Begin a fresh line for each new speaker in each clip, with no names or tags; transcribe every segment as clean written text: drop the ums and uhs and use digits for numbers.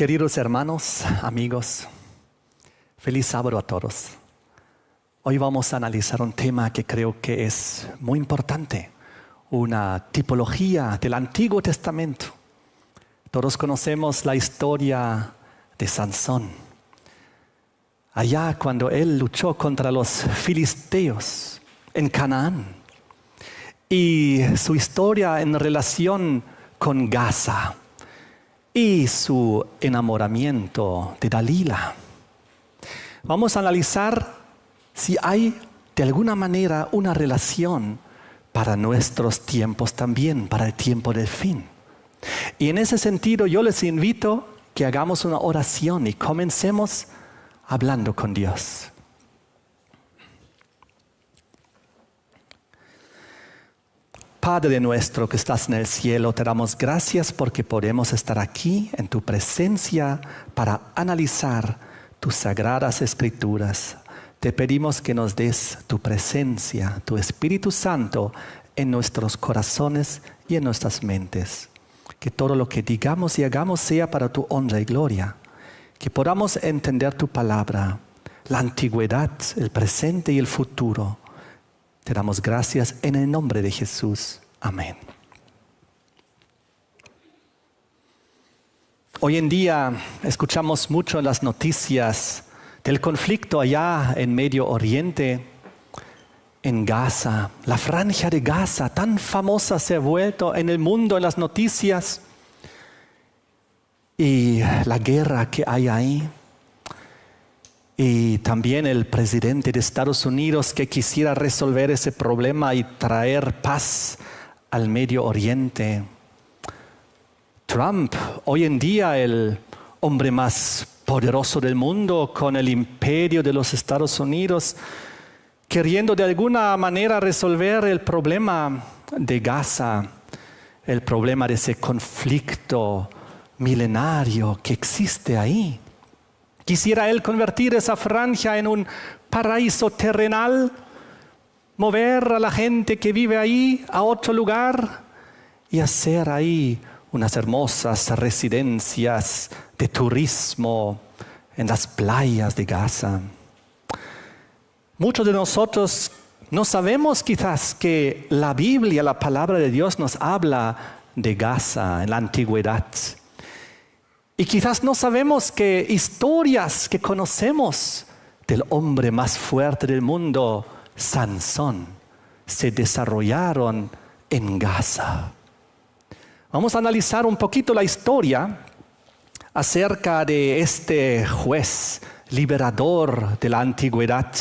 Queridos hermanos, amigos, feliz sábado a todos. Hoy vamos a analizar un tema que creo que es muy importante, una tipología del Antiguo Testamento. Todos conocemos la historia de Sansón. Allá cuando él luchó contra los filisteos en Canaán. Y su historia en relación con Gaza. Y su enamoramiento de Dalila. Vamos a analizar si hay de alguna manera una relación para nuestros tiempos también, para el tiempo del fin. Y en ese sentido yo les invito que hagamos una oración y comencemos hablando con Dios. Padre nuestro que estás en el cielo, te damos gracias porque podemos estar aquí en tu presencia para analizar tus sagradas escrituras. Te pedimos que nos des tu presencia, tu Espíritu Santo en nuestros corazones y en nuestras mentes. Que todo lo que digamos y hagamos sea para tu honra y gloria. Que podamos entender tu palabra, la antigüedad, el presente y el futuro. Te damos gracias en el nombre de Jesús. Amén. Hoy en día escuchamos mucho en las noticias del conflicto allá en Medio Oriente, en Gaza. La franja de Gaza, tan famosa se ha vuelto en el mundo, en las noticias. Y la guerra que hay ahí. Y también el presidente de Estados Unidos que quisiera resolver ese problema y traer paz al Medio Oriente. Trump, hoy en día el hombre más poderoso del mundo con el imperio de los Estados Unidos, queriendo de alguna manera resolver el problema de Gaza, el problema de ese conflicto milenario que existe ahí. Quisiera él convertir esa franja en un paraíso terrenal, mover a la gente que vive ahí a otro lugar y hacer ahí unas hermosas residencias de turismo en las playas de Gaza. Muchos de nosotros no sabemos quizás que la Biblia, la palabra de Dios nos habla de Gaza en la antigüedad. Y quizás no sabemos que historias que conocemos del hombre más fuerte del mundo, Sansón, se desarrollaron en Gaza. Vamos a analizar un poquito la historia acerca de este juez liberador de la antigüedad,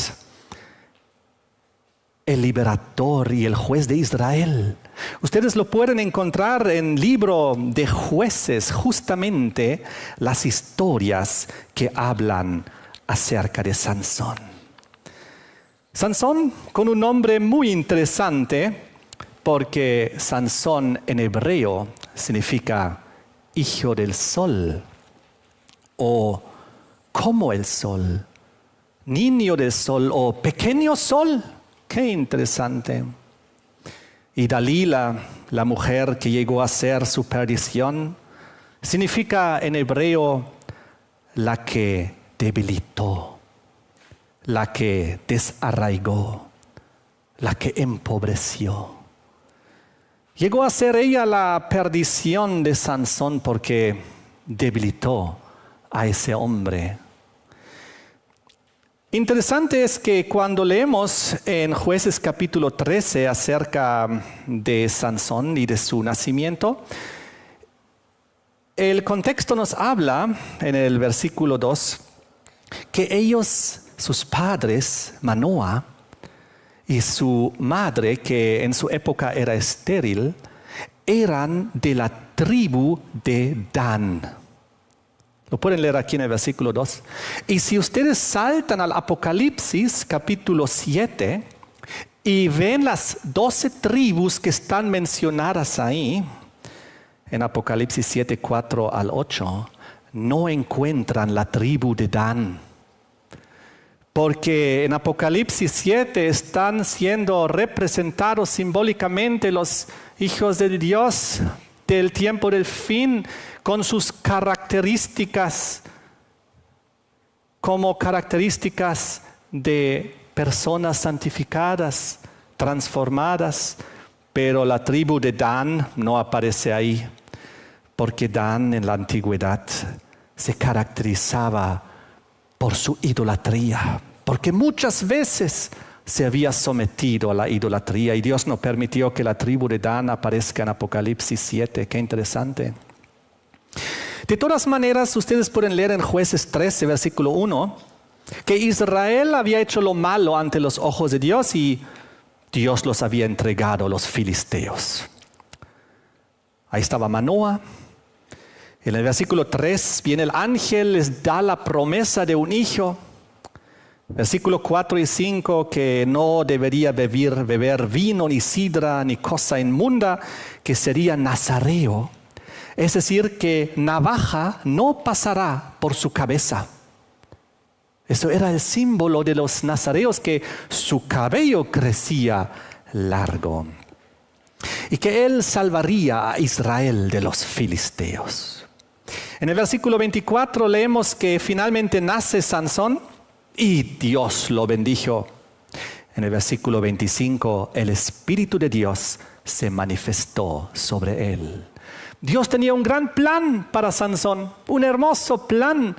el liberador y el juez de Israel. Ustedes lo pueden encontrar en el libro de Jueces, justamente las historias que hablan acerca de Sansón. Sansón con un nombre muy interesante, porque Sansón en hebreo significa hijo del sol o como el sol, niño del sol o pequeño sol. Qué interesante. Y Dalila, la mujer que llegó a ser su perdición, significa en hebreo la que debilitó, la que desarraigó, la que empobreció. Llegó a ser ella la perdición de Sansón porque debilitó a ese hombre. Interesante es que cuando leemos en Jueces capítulo 13 acerca de Sansón y de su nacimiento, el contexto nos habla en el versículo 2 que ellos, sus padres, Manoa, y su madre, que en su época era estéril, eran de la tribu de Dan. Lo pueden leer aquí en el versículo 2. Y si ustedes saltan al Apocalipsis, capítulo 7, y ven las 12 tribus que están mencionadas ahí, en Apocalipsis 7, 4 al 8, no encuentran la tribu de Dan. Porque en Apocalipsis 7 están siendo representados simbólicamente los hijos de Dios del tiempo del fin, con sus características, como características de personas santificadas, transformadas, pero la tribu de Dan no aparece ahí, porque Dan en la antigüedad se caracterizaba por su idolatría, porque muchas veces se había sometido a la idolatría y Dios no permitió que la tribu de Dan aparezca en Apocalipsis 7. Qué interesante. De todas maneras, ustedes pueden leer en Jueces 13, versículo 1, que Israel había hecho lo malo ante los ojos de Dios y Dios los había entregado a los filisteos. Ahí estaba Manoah. En el versículo 3 viene el ángel, les da la promesa de un hijo. Versículo 4 y 5, que no debería beber vino, ni sidra, ni cosa inmunda, que sería nazareo. Es decir, que navaja no pasará por su cabeza. Eso era el símbolo de los nazareos, que su cabello crecía largo. Y que él salvaría a Israel de los filisteos. En el versículo 24 leemos que finalmente nace Sansón y Dios lo bendijo. En el versículo 25, el Espíritu de Dios se manifestó sobre él. Dios tenía un gran plan para Sansón, un hermoso plan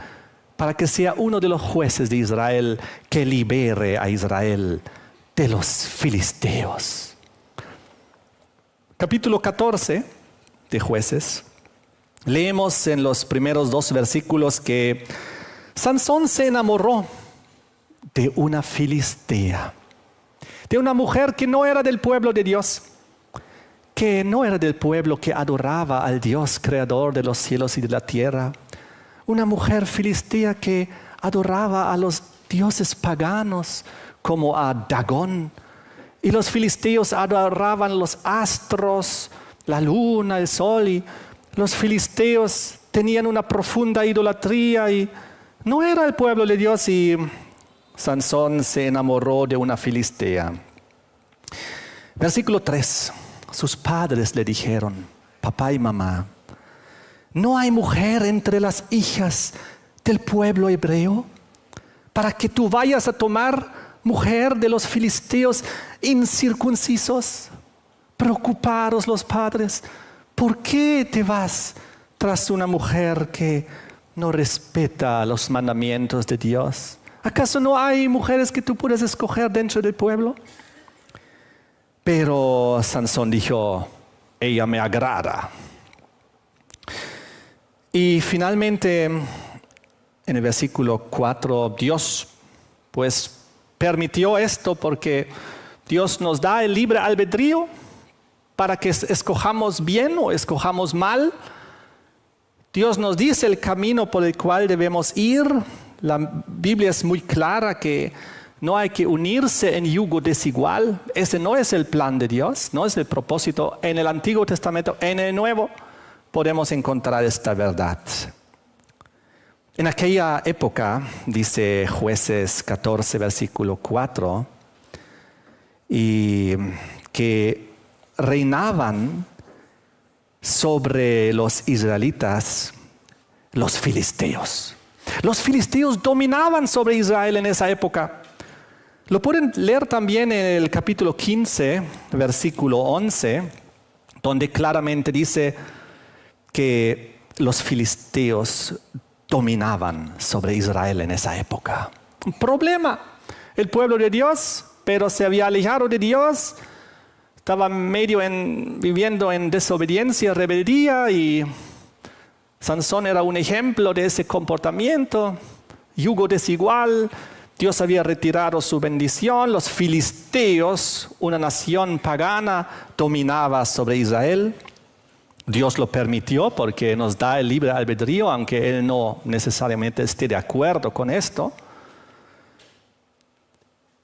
para que sea uno de los jueces de Israel que libere a Israel de los filisteos. Capítulo 14 de Jueces. Leemos en los primeros 2 versículos que Sansón se enamoró de una filistea, de una mujer que no era del pueblo de Dios, que no era del pueblo que adoraba al Dios creador de los cielos y de la tierra. Una mujer filistea que adoraba a los dioses paganos como a Dagón. Y los filisteos adoraban los astros, la luna, el sol. Y los filisteos tenían una profunda idolatría y no era el pueblo de Dios. Y Sansón se enamoró de una filistea. Versículo 3. Sus padres le dijeron, papá y mamá, ¿no hay mujer entre las hijas del pueblo hebreo para que tú vayas a tomar mujer de los filisteos incircuncisos? Preocupados los padres, ¿por qué te vas tras una mujer que no respeta los mandamientos de Dios? ¿Acaso no hay mujeres que tú puedas escoger dentro del pueblo? Pero Sansón dijo, ella me agrada. Y finalmente, en el versículo 4, Dios pues permitió esto porque Dios nos da el libre albedrío para que escojamos bien o escojamos mal. Dios nos dice el camino por el cual debemos ir. La Biblia es muy clara que no hay que unirse en yugo desigual. Ese no es el plan de Dios, no es el propósito. En el Antiguo Testamento, en el Nuevo, podemos encontrar esta verdad. En aquella época, dice Jueces 14, versículo 4, y que reinaban sobre los israelitas los filisteos. Los filisteos dominaban sobre Israel en esa época. Lo pueden leer también en el capítulo 15, versículo 11, donde claramente dice que los filisteos dominaban sobre Israel en esa época. Un problema. El pueblo de Dios, pero se había alejado de Dios, estaba viviendo en desobediencia, rebeldía, y Sansón era un ejemplo de ese comportamiento, yugo desigual. Dios había retirado su bendición. Los filisteos, una nación pagana, dominaba sobre Israel. Dios lo permitió porque nos da el libre albedrío, aunque Él no necesariamente esté de acuerdo con esto.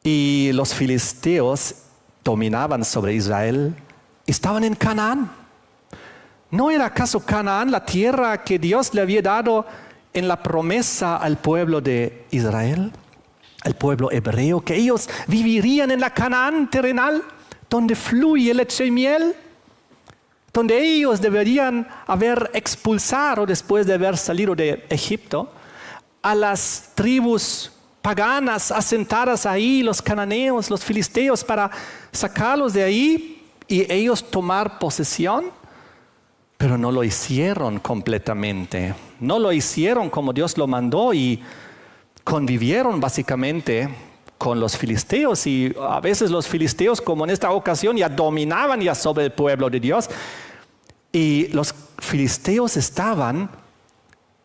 Y los filisteos dominaban sobre Israel. Estaban en Canaán. ¿No era acaso Canaán la tierra que Dios le había dado en la promesa al pueblo de Israel? Al pueblo hebreo, que ellos vivirían en la Canaán terrenal, donde fluye leche y miel, donde ellos deberían haber expulsado después de haber salido de Egipto a las tribus paganas asentadas ahí, los cananeos, los filisteos, para sacarlos de ahí y ellos tomar posesión. Pero no lo hicieron completamente, no lo hicieron como Dios lo mandó y convivieron básicamente con los filisteos, y a veces los filisteos, como en esta ocasión, ya dominaban ya sobre el pueblo de Dios, y los filisteos estaban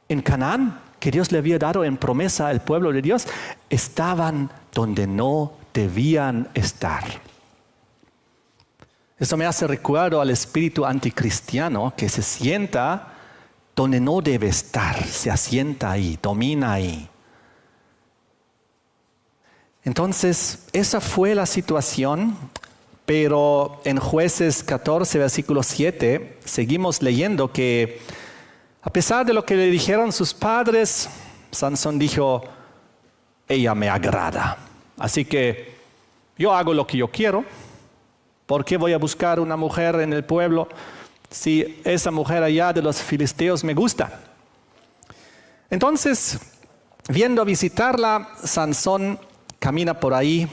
en Canaán, que Dios le había dado en promesa al pueblo de Dios, estaban donde no debían estar. Eso me hace recuerdo al espíritu anticristiano que se sienta donde no debe estar, se asienta ahí, domina ahí. Entonces, esa fue la situación, pero en Jueces 14, versículo 7, seguimos leyendo que a pesar de lo que le dijeron sus padres, Sansón dijo, ella me agrada, así que yo hago lo que yo quiero. ¿Por qué voy a buscar una mujer en el pueblo si esa mujer allá de los filisteos me gusta? Entonces, viendo a visitarla, Sansón camina por ahí, en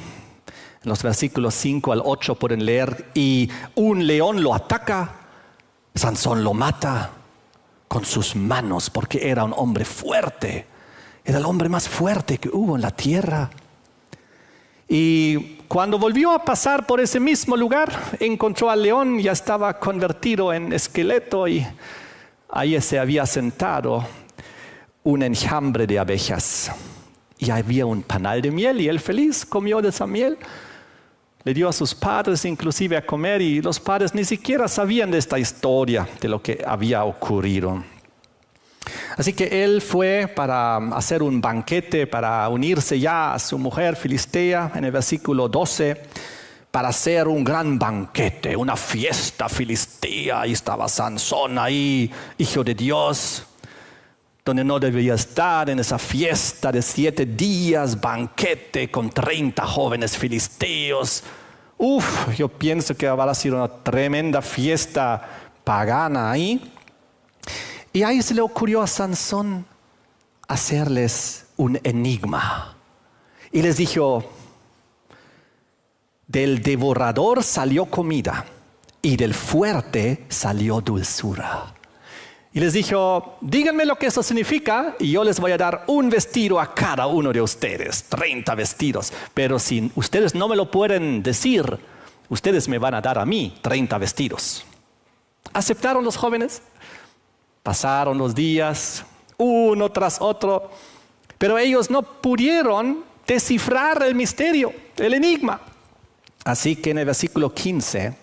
los versículos 5 al 8 pueden leer, y un león lo ataca, Sansón lo mata con sus manos porque era un hombre fuerte, era el hombre más fuerte que hubo en la tierra. Y cuando volvió a pasar por ese mismo lugar, encontró al león, ya estaba convertido en esqueleto y ahí se había sentado un enjambre de abejas. Y había un panal de miel y él feliz comió de esa miel. Le dio a sus padres inclusive a comer y los padres ni siquiera sabían de esta historia, de lo que había ocurrido. Así que él fue para hacer un banquete, para unirse ya a su mujer filistea, en el versículo 12, para hacer un gran banquete, una fiesta filistea. Ahí estaba Sansón ahí, hijo de Dios, donde no debía estar, en esa fiesta de 7 días, banquete con 30 jóvenes filisteos. Yo pienso que habrá sido una tremenda fiesta pagana ahí. Y ahí se le ocurrió a Sansón hacerles un enigma. Y les dijo, del devorador salió comida y del fuerte salió dulzura. Y les dijo, díganme lo que eso significa y yo les voy a dar un vestido a cada uno de ustedes, 30 vestidos. Pero si ustedes no me lo pueden decir, ustedes me van a dar a mí 30 vestidos. ¿Aceptaron los jóvenes? Pasaron los días, uno tras otro, pero ellos no pudieron descifrar el misterio, el enigma. Así que en el versículo 15,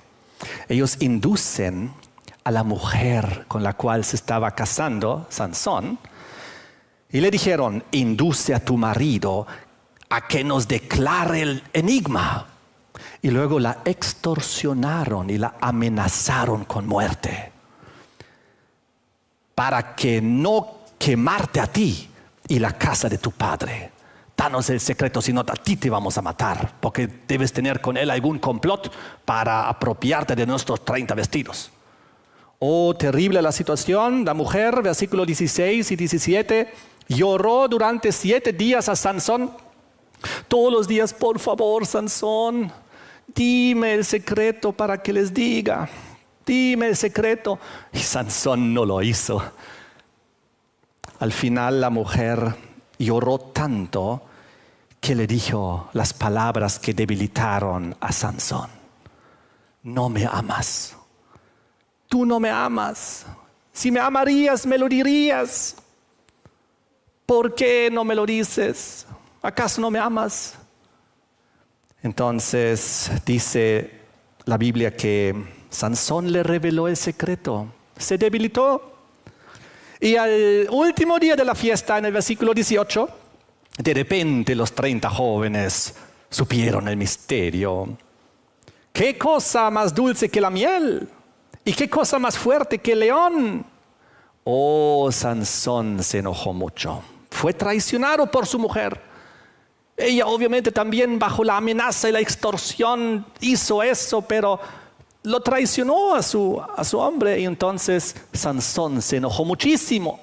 ellos inducen a la mujer con la cual se estaba casando Sansón y le dijeron, induce a tu marido a que nos declare el enigma. Y luego la extorsionaron y la amenazaron con muerte, para que no quemarte a ti y la casa de tu padre. Danos el secreto, si no a ti te vamos a matar, porque debes tener con él algún complot para apropiarte de nuestros 30 vestidos. Terrible la situación. La mujer, versículos 16 y 17, lloró durante 7 días a Sansón. Todos los días, por favor, Sansón, dime el secreto para que les diga. Dime el secreto. Y Sansón no lo hizo. Al final la mujer lloró tanto que le dijo las palabras que debilitaron a Sansón. No me amas. Tú no me amas. Si me amarías, me lo dirías. ¿Por qué no me lo dices? ¿Acaso no me amas? Entonces dice la Biblia que Sansón le reveló el secreto. Se debilitó. Y al último día de la fiesta, en el versículo 18, de repente los 30 jóvenes supieron el misterio. ¿Qué cosa más dulce que la miel? ¿Y qué cosa más fuerte que el león? Sansón se enojó mucho. Fue traicionado por su mujer. Ella obviamente también bajo la amenaza y la extorsión hizo eso, pero lo traicionó a su hombre y entonces Sansón se enojó muchísimo.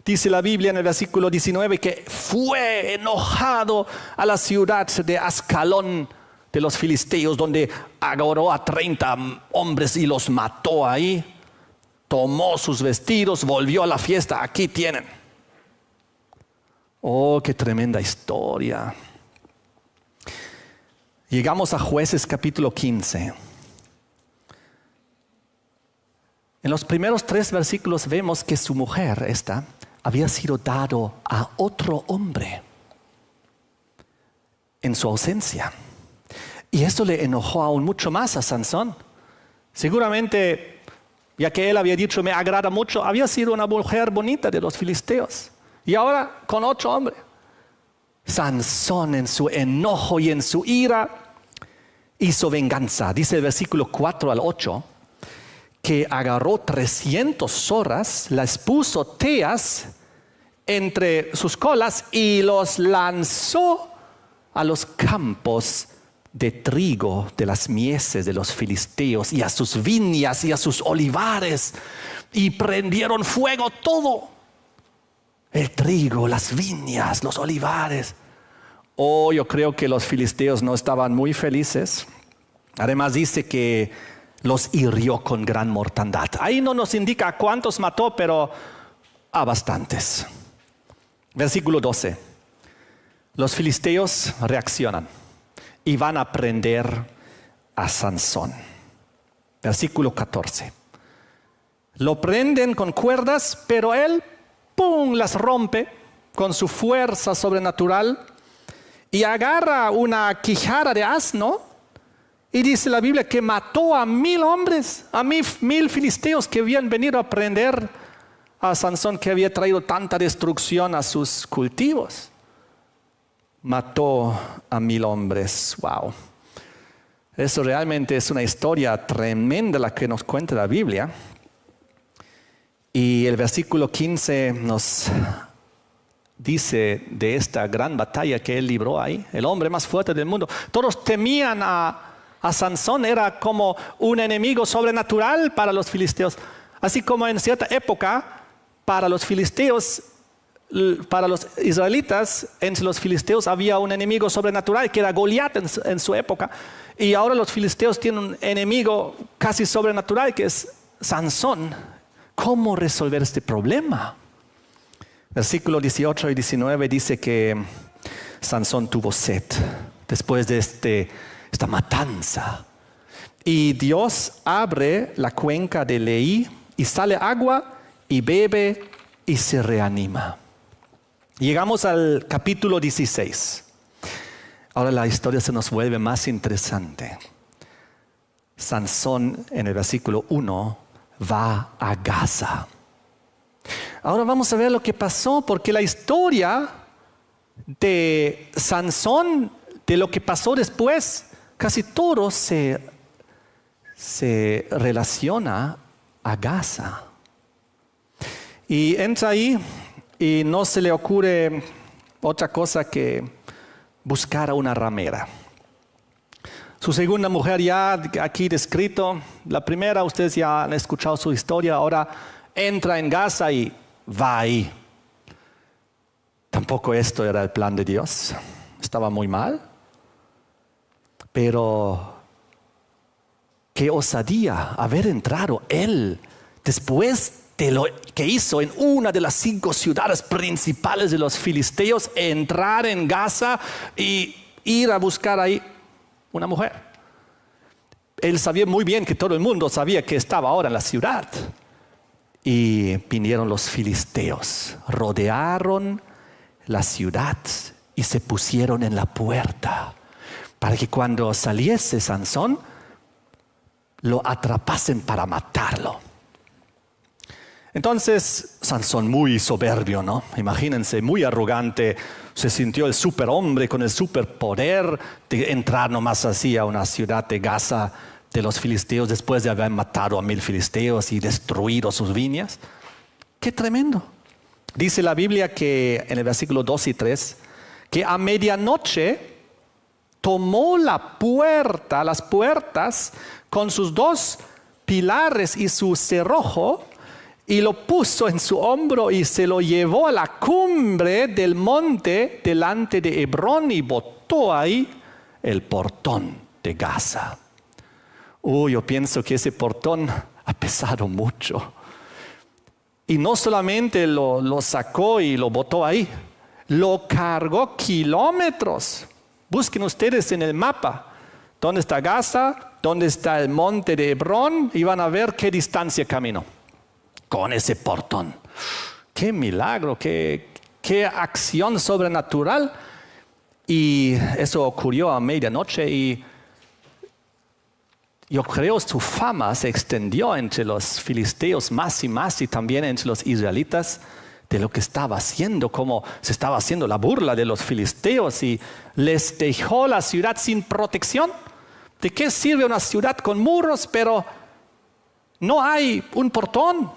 Dice la Biblia en el versículo 19 que fue enojado a la ciudad de Ascalón de los filisteos, donde agarró a 30 hombres y los mató ahí. Tomó sus vestidos, volvió a la fiesta. Aquí tienen. Oh, qué tremenda historia. Llegamos a Jueces capítulo 15. En los primeros 3 versículos vemos que su mujer, esta, había sido dado a otro hombre en su ausencia. Y esto le enojó aún mucho más a Sansón. Seguramente, ya que él había dicho, me agrada mucho, había sido una mujer bonita de los filisteos. Y ahora con otro hombre. Sansón en su enojo y en su ira hizo venganza. Dice el versículo 4 al 8. Que agarró 300 zorras, las puso teas entre sus colas y los lanzó a los campos de trigo de las mieses de los filisteos y a sus viñas y a sus olivares, y prendieron fuego todo, el trigo, las viñas, los olivares. Oh, yo creo que los filisteos no estaban muy felices. Además dice que los hirió con gran mortandad. Ahí no nos indica a cuántos mató, pero a bastantes. Versículo 12. Los filisteos reaccionan y van a prender a Sansón. Versículo 14. Lo prenden con cuerdas, pero él, ¡pum!, las rompe con su fuerza sobrenatural y agarra una quijada de asno. Y dice la Biblia que mató a 1000 hombres, a 1000 filisteos que habían venido a prender a Sansón, que había traído tanta destrucción a sus cultivos. Mató a 1000 hombres. Wow. Eso realmente es una historia tremenda la que nos cuenta la Biblia. Y el versículo 15 nos dice de esta gran batalla que él libró ahí, el hombre más fuerte del mundo. Todos temían a Sansón, era como un enemigo sobrenatural para los filisteos. Así como en cierta época, para los filisteos, para los israelitas, entre los filisteos había un enemigo sobrenatural que era Goliat en su época. Y ahora los filisteos tienen un enemigo casi sobrenatural que es Sansón. ¿Cómo resolver este problema? Versículo 18 y 19 dice que Sansón tuvo sed después de esta matanza. Y Dios abre la cuenca de Leí y sale agua y bebe y se reanima. Llegamos al capítulo 16. Ahora la historia se nos vuelve más interesante. Sansón en el versículo 1 va a Gaza. Ahora vamos a ver lo que pasó, porque la historia de Sansón, de lo que pasó después, casi todo se relaciona a Gaza. Y entra ahí y no se le ocurre otra cosa que buscar a una ramera. Su segunda mujer ya aquí descrito. La primera, ustedes ya han escuchado su historia. Ahora entra en Gaza y va ahí. Tampoco esto era el plan de Dios. Estaba muy mal. Pero qué osadía haber entrado él después de lo que hizo en una de las 5 ciudades principales de los filisteos, entrar en Gaza y ir a buscar ahí una mujer. Él sabía muy bien que todo el mundo sabía que estaba ahora en la ciudad. Y vinieron los filisteos, rodearon la ciudad y se pusieron en la puerta para que cuando saliese Sansón lo atrapasen para matarlo. Entonces Sansón, muy soberbio, ¿no? Imagínense, muy arrogante, se sintió el superhombre con el superpoder de entrar nomás así a una ciudad de Gaza de los filisteos después de haber matado a 1000 filisteos y destruido sus viñas. ¡Qué tremendo! Dice la Biblia que en el versículo 2 y 3 que a medianoche tomó las puertas con sus 2 pilares y su cerrojo, y lo puso en su hombro y se lo llevó a la cumbre del monte delante de Hebrón y botó ahí el portón de Gaza. Yo pienso que ese portón ha pesado mucho. Y no solamente lo sacó y lo botó ahí, lo cargó kilómetros. Busquen ustedes en el mapa dónde está Gaza, dónde está el monte de Hebrón, y van a ver qué distancia caminó con ese portón. ¡Qué milagro! ¡Qué acción sobrenatural! Y eso ocurrió a medianoche, y yo creo su fama se extendió entre los filisteos más y también entre los israelitas de lo que estaba haciendo, como se estaba haciendo la burla de los filisteos y les dejó la ciudad sin protección. ¿De qué sirve una ciudad con muros, pero no hay un portón?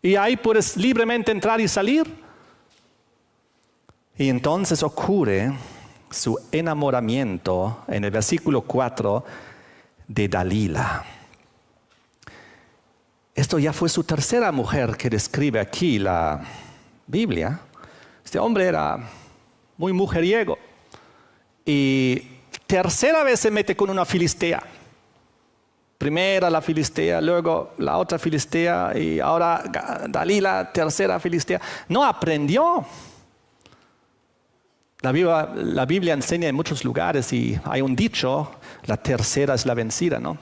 Y ahí puedes libremente entrar y salir. Y entonces ocurre su enamoramiento en el versículo 4 de Dalila. Esto ya fue su tercera mujer que describe aquí la Biblia. Este hombre era muy mujeriego. Y tercera vez se mete con una filistea. Primera la filistea, luego la otra filistea, y ahora Dalila, tercera filistea. No aprendió. La Biblia enseña en muchos lugares, y hay un dicho: la tercera es la vencida, ¿no?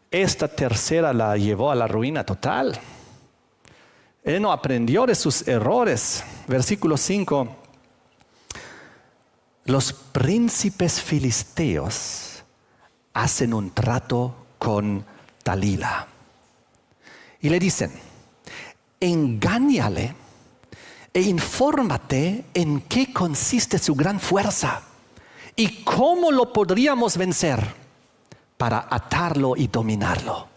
Esta tercera la llevó a la ruina total. Él no aprendió de sus errores. Versículo 5. Los príncipes filisteos hacen un trato con Dalila y le dicen: engáñale e infórmate en qué consiste su gran fuerza y cómo lo podríamos vencer para atarlo y dominarlo.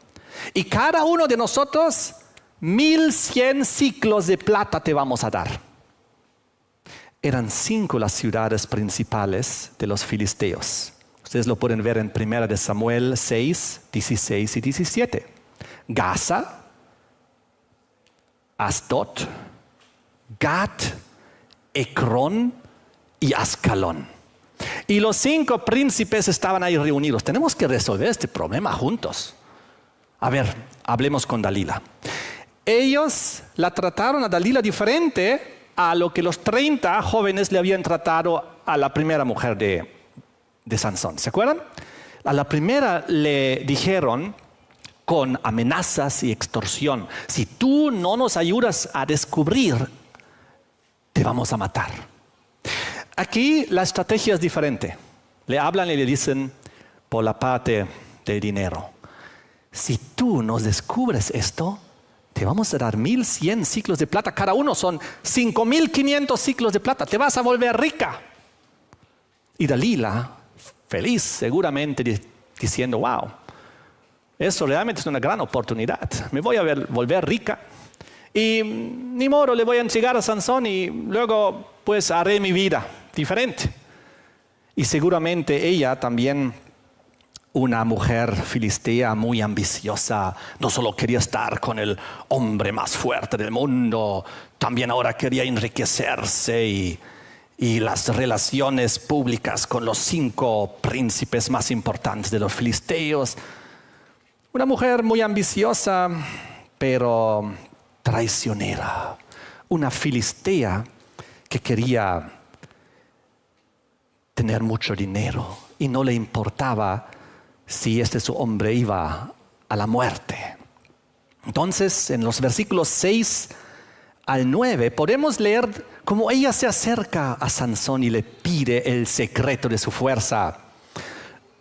Y cada uno de nosotros 1,100 ciclos de plata te vamos a dar. Eran 5 las ciudades principales de los filisteos. Ustedes lo pueden ver en 1 de Samuel 6, 16 y 17. Gaza, Asdod, Gat, Ecrón y Ascalón. Y los 5 príncipes estaban ahí reunidos. Tenemos que resolver este problema juntos. A ver, hablemos con Dalila. Ellos la trataron a Dalila diferente a lo que los 30 jóvenes le habían tratado a la primera mujer de Sansón. ¿Se acuerdan? A la primera le dijeron con amenazas y extorsión: si tú no nos ayudas a descubrir, te vamos a matar. Aquí la estrategia es diferente. Le hablan y le dicen por la parte del dinero: si tú nos descubres esto, te vamos a dar 1,100 ciclos de plata. Cada uno son 5,500 ciclos de plata. Te vas a volver rica. Y Dalila, feliz seguramente, diciendo: wow, eso realmente es una gran oportunidad. Me voy a volver rica. Y ni modo, le voy a entregar a Sansón y luego pues haré mi vida diferente. Y seguramente ella también, una mujer filistea muy ambiciosa, no solo quería estar con el hombre más fuerte del mundo, también ahora quería enriquecerse y las relaciones públicas con los 5 príncipes más importantes de los filisteos. Una mujer muy ambiciosa, pero traicionera. Una filistea que quería tener mucho dinero y no le importaba si su hombre iba a la muerte. Entonces, en los versículos 6 al 9, podemos leer cómo ella se acerca a Sansón y le pide el secreto de su fuerza.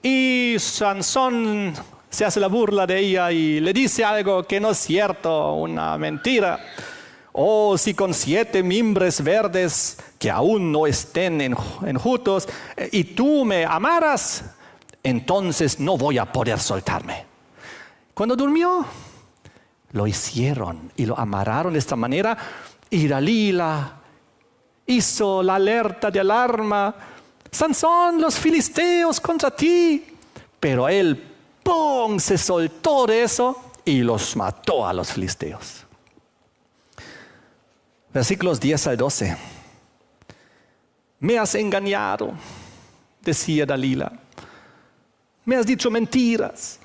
Y Sansón se hace la burla de ella y le dice algo que no es cierto, una mentira. Oh, si con 7 mimbres verdes que aún no estén enjutos y tú me amaras, entonces no voy a poder soltarme. Cuando durmió, lo hicieron y lo amarraron de esta manera. Y Dalila hizo la alerta de alarma, Sansón, los filisteos contra ti. Pero él, ¡pum!, se soltó de eso y los mató a los filisteos. Versículos 10 al 12. Me has engañado, decía Dalila. Me has dicho mentiras.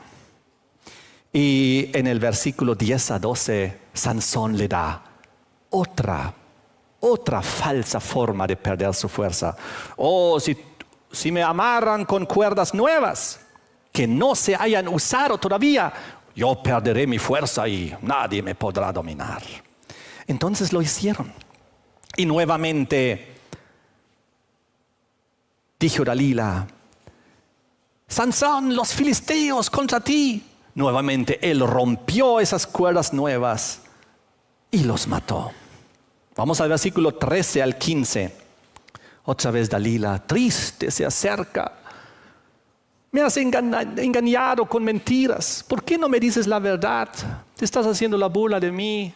Y en el versículo 10 a 12, Sansón le da otra falsa forma de perder su fuerza. Si me amarran con cuerdas nuevas, que no se hayan usado todavía, yo perderé mi fuerza y nadie me podrá dominar. Entonces lo hicieron. Y nuevamente dijo Dalila, Sansón, los filisteos contra ti. Nuevamente él rompió esas cuerdas nuevas y los mató. Vamos al versículo 13 al 15. Otra vez Dalila, triste, se acerca. Me has engañado con mentiras. ¿Por qué no me dices la verdad? Te estás haciendo la burla de mí.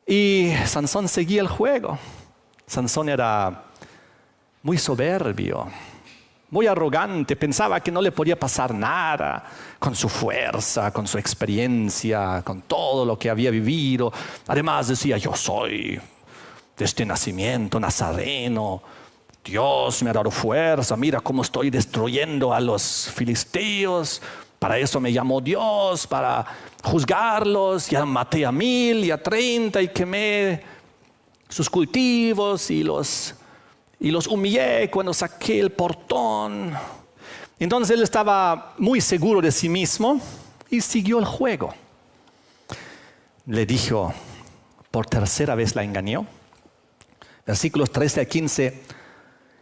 Y Sansón seguía el juego. Sansón era muy soberbio, muy arrogante. Pensaba que no le podía pasar nada con su fuerza, con su experiencia, con todo lo que había vivido. Además decía, yo soy de este nacimiento nazareno. Dios me ha dado fuerza. Mira cómo estoy destruyendo a los filisteos. Para eso me llamó Dios, para juzgarlos. Ya maté a 1,000 y a 30 y quemé sus cultivos y los humillé cuando saqué el portón. Entonces él estaba muy seguro de sí mismo y siguió el juego. Le dijo, por tercera vez la engañó. Versículos 13 a 15.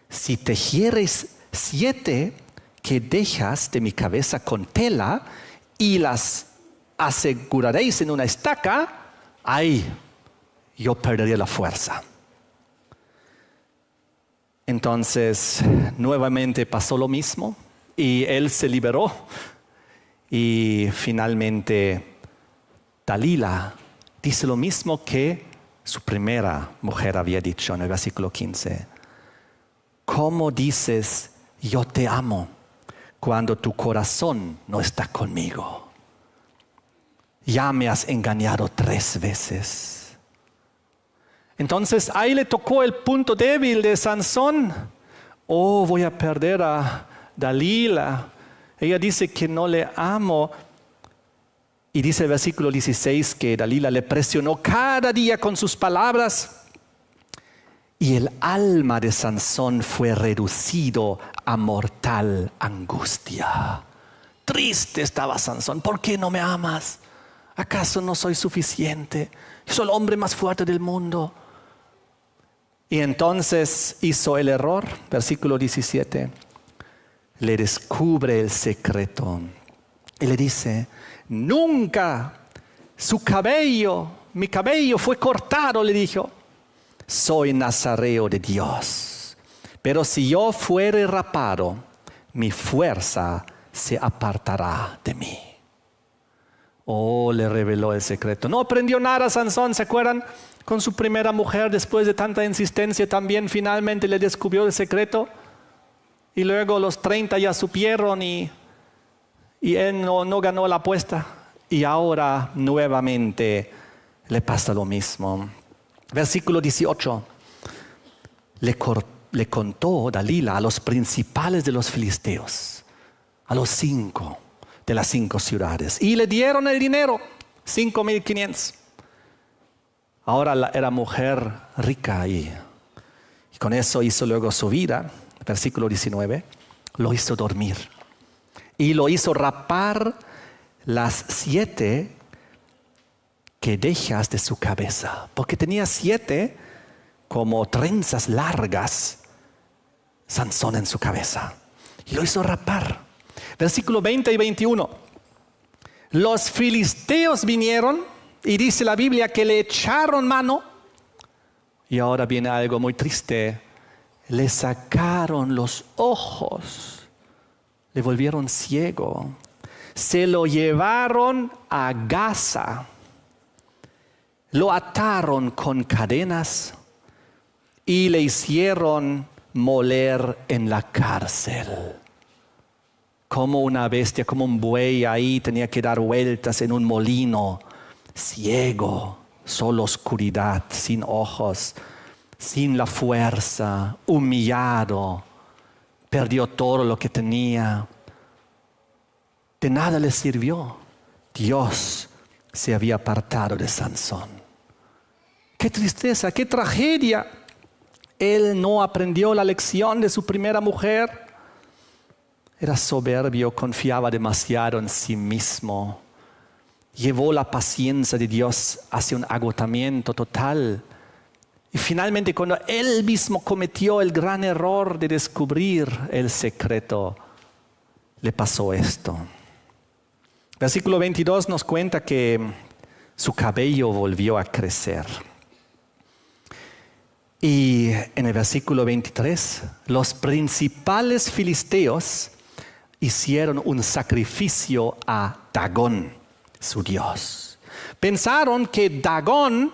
Si tejieres 7 que dejas de mi cabeza con tela y las aseguraréis en una estaca, ahí yo perdería la fuerza. Entonces nuevamente pasó lo mismo y él se liberó. Y finalmente Dalila dice lo mismo que su primera mujer había dicho en el versículo 15. ¿Cómo dices yo te amo cuando tu corazón no está conmigo? Ya me has engañado 3 veces. Entonces ahí le tocó el punto débil de Sansón. Voy a perder a Dalila. Ella dice que no le amo. Y dice el versículo 16 que Dalila le presionó cada día con sus palabras. Y el alma de Sansón fue reducido a mortal angustia. Triste estaba Sansón. ¿Por qué no me amas? ¿Acaso no soy suficiente? Soy el hombre más fuerte del mundo. Y entonces hizo el error. Versículo 17. Le descubre el secreto. Y le dice, nunca mi cabello fue cortado, le dijo. Soy nazareo de Dios. Pero si yo fuere rapado, mi fuerza se apartará de mí. Le reveló el secreto. No aprendió nada Sansón, ¿se acuerdan? Con su primera mujer, después de tanta insistencia, también finalmente le descubrió el secreto. Y luego los 30 ya supieron y él no ganó la apuesta. Y ahora nuevamente le pasa lo mismo. Versículo 18. Le contó Dalila a los principales de los filisteos, a los 5 de las 5 ciudades. Y le dieron el dinero, 5,500. Ahora era mujer rica y con eso hizo luego su vida. Versículo 19. Lo hizo dormir. Y lo hizo rapar las 7 que dejas de su cabeza. Porque tenía 7 como trenzas largas Sansón en su cabeza. Y lo hizo rapar. Versículo 20 y 21. Los filisteos vinieron y dice la Biblia que le echaron mano. Y ahora viene algo muy triste. Le sacaron los ojos. Le volvieron ciego. Se lo llevaron a Gaza. Lo ataron con cadenas y le hicieron moler en la cárcel. Como una bestia, como un buey ahí tenía que dar vueltas en un molino, ciego, solo oscuridad, sin ojos, sin la fuerza, humillado, perdió todo lo que tenía. De nada le sirvió. Dios se había apartado de Sansón. Qué tristeza, qué tragedia. Él no aprendió la lección de su primera mujer. Era soberbio, confiaba demasiado en sí mismo. Llevó la paciencia de Dios hacia un agotamiento total. Y finalmente, cuando él mismo cometió el gran error de descubrir el secreto, le pasó esto. Versículo 22 nos cuenta que su cabello volvió a crecer. Y en el versículo 23, los principales filisteos hicieron un sacrificio a Dagón, su dios. Pensaron que Dagón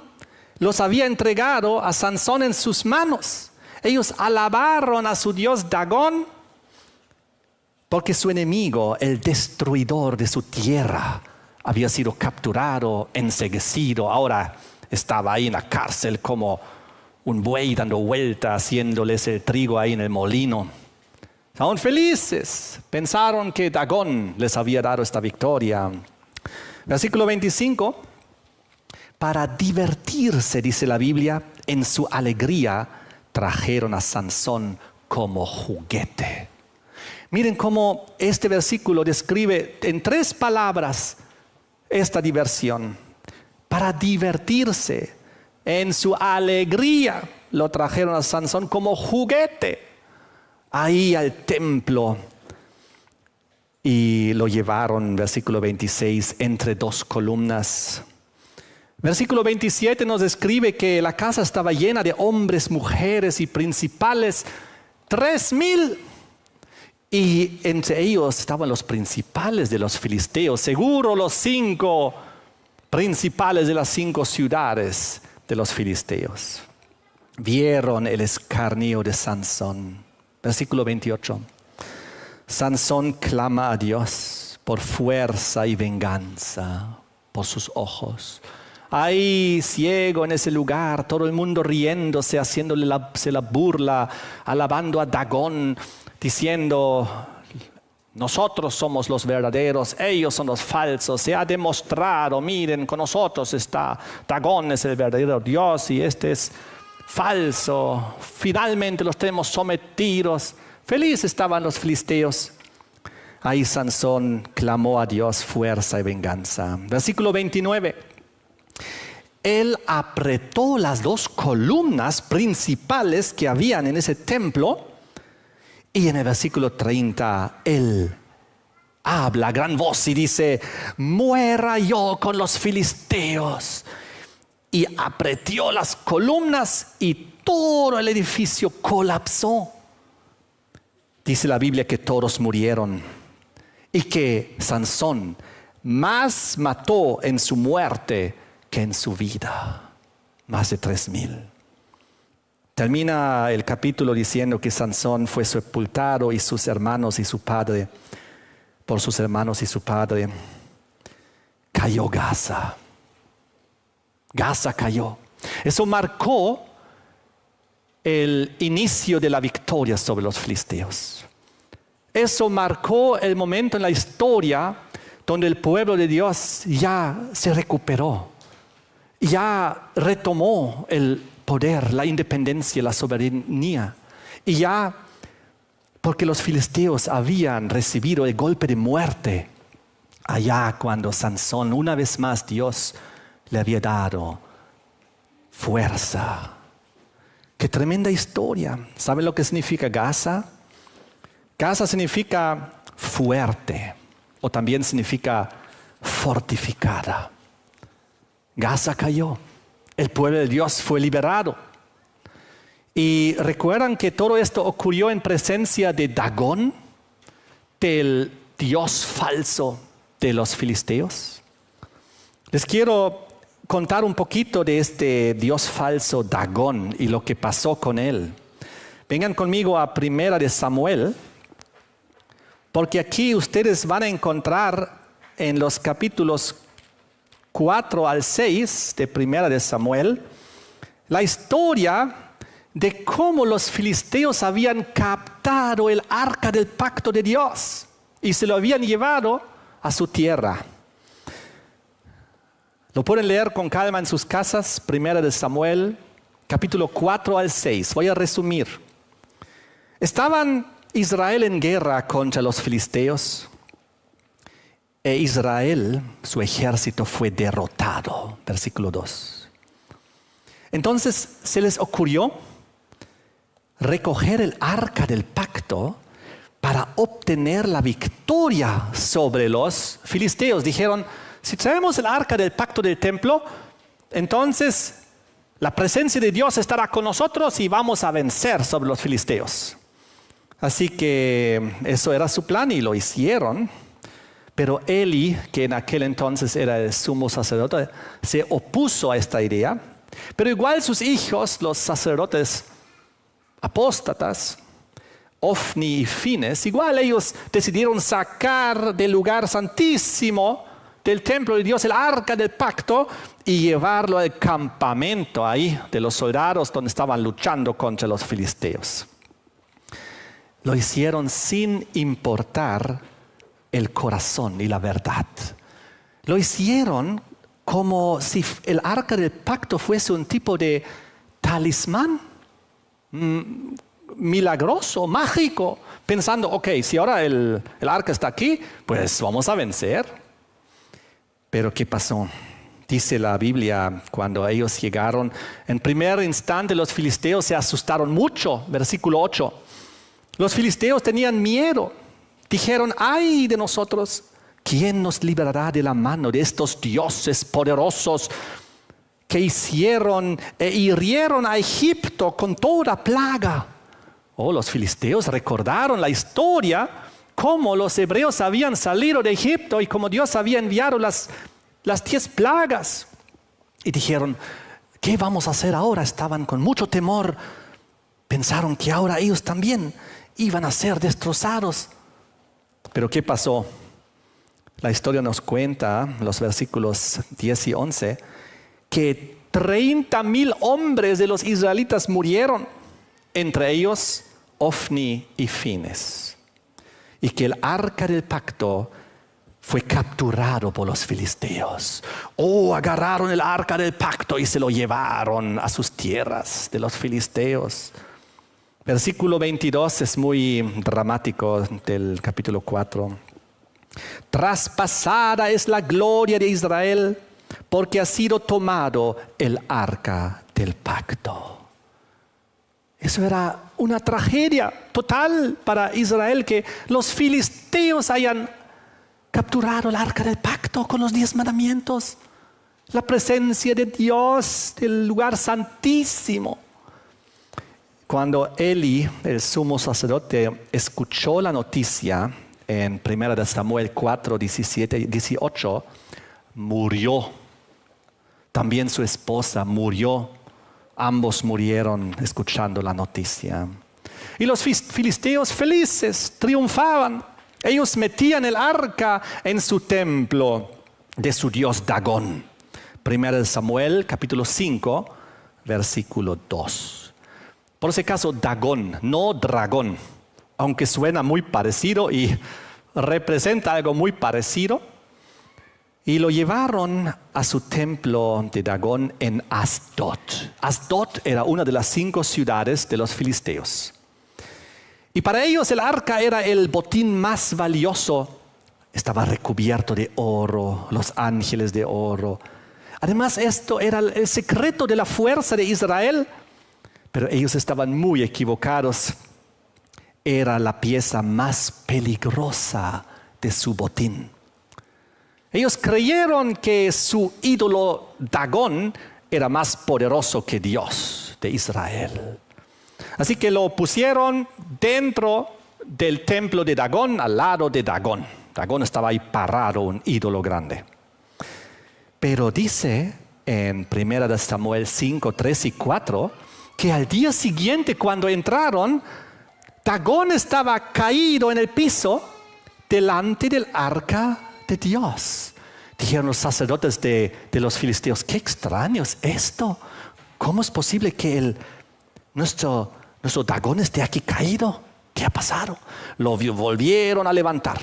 los había entregado a Sansón en sus manos. Ellos alabaron a su dios Dagón porque su enemigo, el destruidor de su tierra, había sido capturado, enceguecido. Ahora estaba ahí en la cárcel como un buey dando vuelta, haciéndoles el trigo ahí en el molino. Estaban felices, pensaron que Dagón les había dado esta victoria. Versículo 25, para divertirse, dice la Biblia, en su alegría trajeron a Sansón como juguete. Miren cómo este versículo describe en 3 palabras esta diversión. Para divertirse, en su alegría lo trajeron a Sansón como juguete. Ahí al templo y lo llevaron, versículo 26, entre 2 columnas. Versículo 27 nos describe que la casa estaba llena de hombres, mujeres y principales, 3,000. Y entre ellos estaban los principales de los filisteos, seguro los 5 principales de las 5 ciudades de los filisteos. Vieron el escarnio de Sansón. Versículo 28. Sansón clama a Dios por fuerza y venganza por sus ojos. Ahí ciego en ese lugar, todo el mundo riéndose, haciéndole la burla, alabando a Dagón, diciendo: nosotros somos los verdaderos, ellos son los falsos. Se ha demostrado, miren, con nosotros está Dagón, es el verdadero Dios y este es falso. Finalmente los tenemos sometidos. Felices estaban los filisteos. Ahí Sansón clamó a Dios fuerza y venganza. Versículo 29. Él apretó las 2 columnas principales que habían en ese templo. Y en el versículo 30, él habla a gran voz y dice: muera yo con los filisteos. Y apretó las columnas y todo el edificio colapsó. Dice la Biblia que todos murieron y que Sansón más mató en su muerte que en su vida. Más de 3,000. Termina el capítulo diciendo que Sansón fue sepultado y sus hermanos y su padre, por sus hermanos y su padre, cayó Gaza. Gaza cayó. Eso marcó el inicio de la victoria sobre los filisteos. Eso marcó el momento en la historia donde el pueblo de Dios ya se recuperó, ya retomó el poder, la independencia, la soberanía. Y ya, porque los filisteos habían recibido el golpe de muerte, allá cuando Sansón, una vez más Dios le había dado fuerza. Qué tremenda historia. ¿Saben lo que significa Gaza? Gaza significa fuerte, o también significa fortificada. Gaza cayó. El pueblo de Dios fue liberado. Y recuerdan que todo esto ocurrió en presencia de Dagón, del dios falso de los filisteos. Les quiero contar un poquito de este dios falso Dagón y lo que pasó con él. Vengan conmigo a Primera de Samuel, porque aquí ustedes van a encontrar en los capítulos 4 al 6 de Primera de Samuel la historia de cómo los filisteos habían captado el arca del pacto de Dios y se lo habían llevado a su tierra. Lo pueden leer con calma en sus casas, Primera de Samuel, capítulo 4 al 6. Voy a resumir. Estaban Israel en guerra contra los filisteos e Israel, su ejército, fue derrotado. Versículo 2. Entonces se les ocurrió recoger el arca del pacto para obtener la victoria sobre los filisteos. Dijeron, si traemos el arca del pacto del templo, entonces la presencia de Dios estará con nosotros y vamos a vencer sobre los filisteos. Así que eso era su plan y lo hicieron. Pero Eli, que en aquel entonces era el sumo sacerdote, se opuso a esta idea. Pero igual sus hijos, los sacerdotes apóstatas, Ofni y Fines, igual ellos decidieron sacar del lugar santísimo del templo de Dios el arca del pacto y llevarlo al campamento ahí de los soldados donde estaban luchando contra los filisteos. Lo hicieron sin importar el corazón y la verdad. Lo hicieron como si el arca del pacto fuese un tipo de talismán milagroso, mágico, pensando, ok, si ahora el arca está aquí, pues vamos a vencer. Pero ¿qué pasó? Dice la Biblia, cuando ellos llegaron, en primer instante los filisteos se asustaron mucho, versículo 8. Los filisteos tenían miedo. Dijeron, ay de nosotros, ¿quién nos librará de la mano de estos dioses poderosos que hicieron e hirieron a Egipto con toda plaga? Los filisteos recordaron la historia, cómo los hebreos habían salido de Egipto y cómo Dios había enviado las 10 plagas. Y dijeron, ¿qué vamos a hacer ahora? Estaban con mucho temor. Pensaron que ahora ellos también iban a ser destrozados. Pero ¿qué pasó? La historia nos cuenta, los versículos 10 y 11, que 30,000 hombres de los israelitas murieron, entre ellos Ofni y Fines, y que el arca del pacto fue capturado por los filisteos. Agarraron el arca del pacto y se lo llevaron a sus tierras de los filisteos. Versículo 22 es muy dramático del capítulo 4. Traspasada es la gloria de Israel, porque ha sido tomado el arca del pacto. Eso era una tragedia total para Israel, que los filisteos hayan capturado el arca del pacto con los 10 mandamientos, la presencia de Dios del lugar santísimo. Cuando Eli, el sumo sacerdote, escuchó la noticia en 1 Samuel 4, 17 y 18, murió. También su esposa murió. Ambos murieron escuchando la noticia. Y los filisteos felices triunfaban. Ellos metían el arca en su templo de su dios Dagón. 1 Samuel capítulo 5, versículo 2. Por ese caso, Dagón, no dragón, aunque suena muy parecido y representa algo muy parecido. Y lo llevaron a su templo de Dagón en Asdod. Asdod era una de las 5 ciudades de los filisteos. Y para ellos el arca era el botín más valioso. Estaba recubierto de oro, los ángeles de oro. Además, esto era el secreto de la fuerza de Israel. Pero ellos estaban muy equivocados. Era la pieza más peligrosa de su botín. Ellos creyeron que su ídolo Dagón era más poderoso que Dios de Israel. Así que lo pusieron dentro del templo de Dagón, al lado de Dagón. Dagón estaba ahí parado, un ídolo grande. Pero dice en 1 Samuel 5, 3 y 4, que al día siguiente cuando entraron, Dagón estaba caído en el piso delante del arca de Dios. Dijeron los sacerdotes de los filisteos, qué extraño es esto. ¿Cómo es posible que nuestro Dagón esté aquí caído? ¿Qué ha pasado? Lo volvieron a levantar.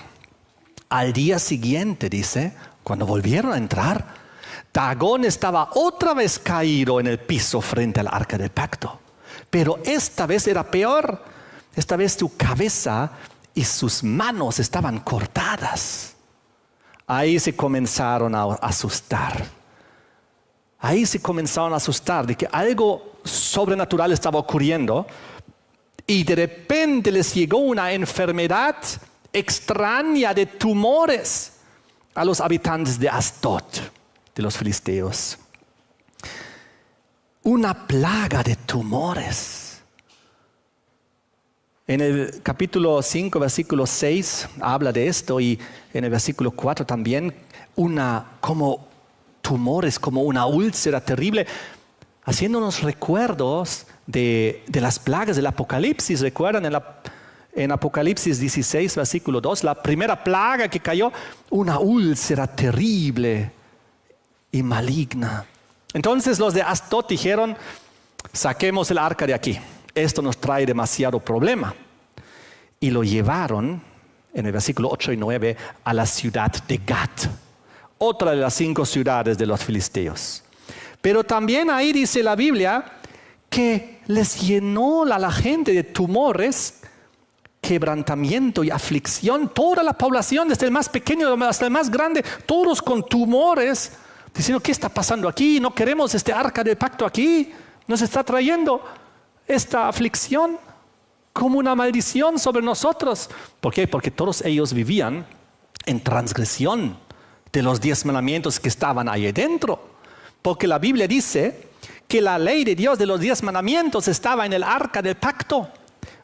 Al día siguiente, dice, cuando volvieron a entrar, Dagón estaba otra vez caído en el piso frente al arca del pacto. Pero esta vez era peor. Esta vez su cabeza y sus manos estaban cortadas. Ahí se comenzaron a asustar. Ahí se comenzaron a asustar de que algo sobrenatural estaba ocurriendo. Y de repente les llegó una enfermedad extraña de tumores a los habitantes de Asdod, de los filisteos. Una plaga de tumores. En el capítulo 5, versículo 6, habla de esto, y en el versículo 4 también, como tumores, como una úlcera terrible, haciéndonos recuerdos de las plagas del Apocalipsis. ¿Recuerdan en Apocalipsis 16, versículo 2, la primera plaga que cayó? Una úlcera terrible y maligna. Entonces los de Asdod dijeron, saquemos el arca de aquí. Esto nos trae demasiado problema. Y lo llevaron, en el versículo 8 y 9, a la ciudad de Gat, otra de las 5 ciudades de los filisteos. Pero también ahí dice la Biblia que les llenó a la gente de tumores, quebrantamiento y aflicción. Toda la población, desde el más pequeño hasta el más grande, todos con tumores, diciendo, ¿qué está pasando aquí? No queremos este arca del pacto aquí. Nos está trayendo esta aflicción como una maldición sobre nosotros. ¿Por qué? Porque todos ellos vivían en transgresión de los 10 mandamientos que estaban ahí dentro. Porque la Biblia dice que la ley de Dios de los 10 mandamientos estaba en el arca del pacto.